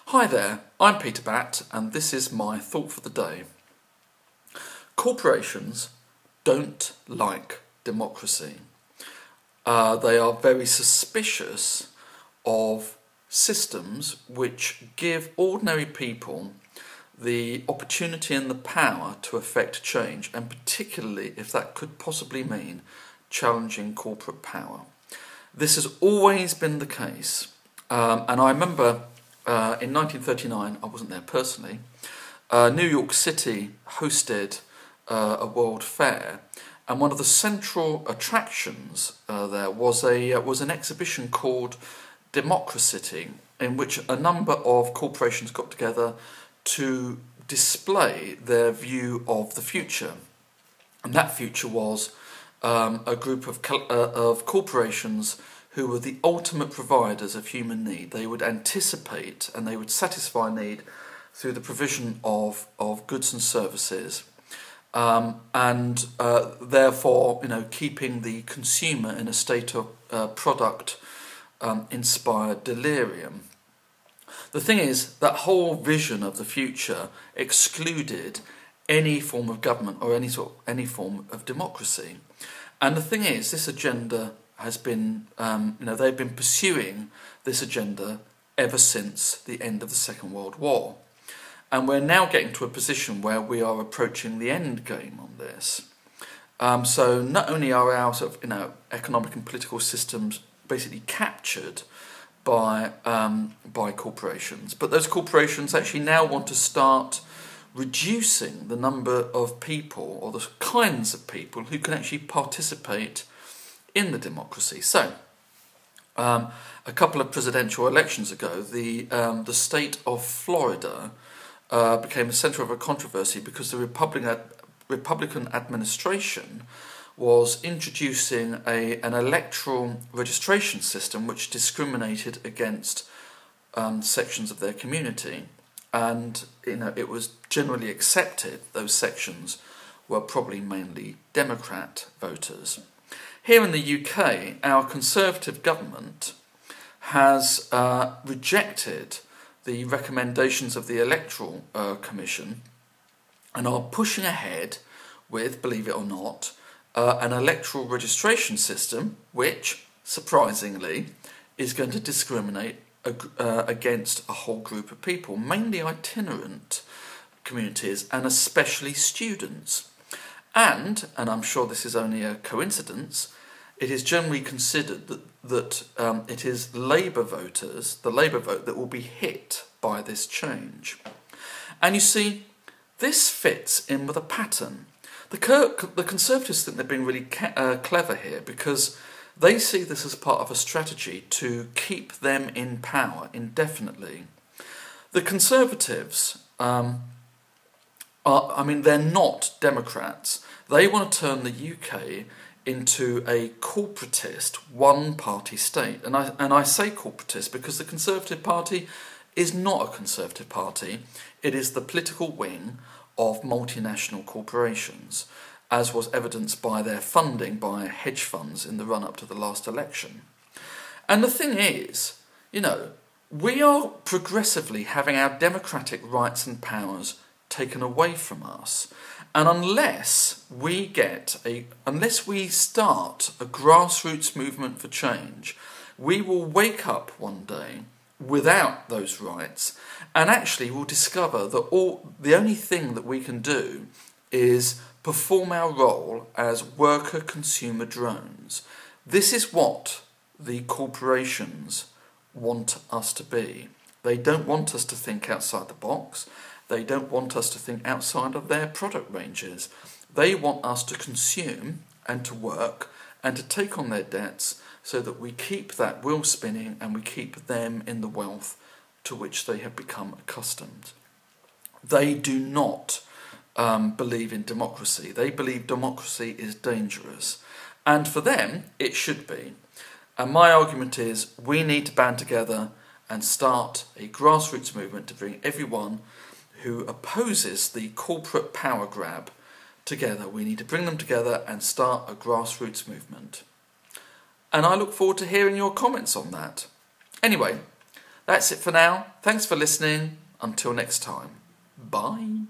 Hi there, I'm Peter Batt and this is my thought for the day. Corporations don't like democracy. They are very suspicious of systems which give ordinary people the opportunity and the power to affect change, and particularly if that could possibly mean challenging corporate power. This has always been the case, and I remember in 1939, I wasn't there personally, New York City hosted a World Fair, and one of the central attractions there was an exhibition called Democracy, in which a number of corporations got together to display their view of the future. And that future was a group of corporations who were the ultimate providers of human need. They would anticipate and they would satisfy need through the provision of goods and services, and therefore, keeping the consumer in a state of product inspired delirium. The thing is, that whole vision of the future excluded any form of government or any form of democracy. And the thing is, this agenda has been, they've been pursuing this agenda ever since the end of the Second World War. And we're now getting to a position where we are approaching the end game on this. So not only are our economic and political systems basically captured by corporations, but those corporations actually now want to start reducing the number of people or the kinds of people who can actually participate in the democracy. So, a couple of presidential elections ago, the state of Florida became the centre of a controversy because the Republican administration was introducing an electoral registration system which discriminated against sections of their community, and it was generally accepted those sections were probably mainly Democrat voters. Here in the UK, our Conservative government has rejected the recommendations of the Electoral Commission and are pushing ahead with, believe it or not, an electoral registration system which, surprisingly, is going to discriminate against a whole group of people, mainly itinerant communities and especially students. And I'm sure this is only a coincidence, it is generally considered that it is Labour voters, the Labour vote, that will be hit by this change. And you see, this fits in with a pattern. The Conservatives think they're being really clever here because they see this as part of a strategy to keep them in power indefinitely. The Conservatives they're not Democrats. They want to turn the UK into a corporatist, one-party state. And I say corporatist because the Conservative Party is not a Conservative Party. It is the political wing of multinational corporations, as was evidenced by their funding by hedge funds in the run-up to the last election. And the thing is, we are progressively having our democratic rights and powers taken away from us. And unless we start a grassroots movement for change, we will wake up one day without those rights, and actually will discover that the only thing that we can do is perform our role as worker consumer drones. This is what the corporations want us to be. They don't want us to think outside the box. They don't want us to think outside of their product ranges. They want us to consume and to work and to take on their debts so that we keep that wheel spinning and we keep them in the wealth to which they have become accustomed. They do not believe in democracy. They believe democracy is dangerous. And for them, it should be. And my argument is we need to band together and start a grassroots movement to bring everyone who opposes the corporate power grab together. We need to bring them together and start a grassroots movement. And I look forward to hearing your comments on that. Anyway, That's it for now. Thanks for listening. Until next time. Bye.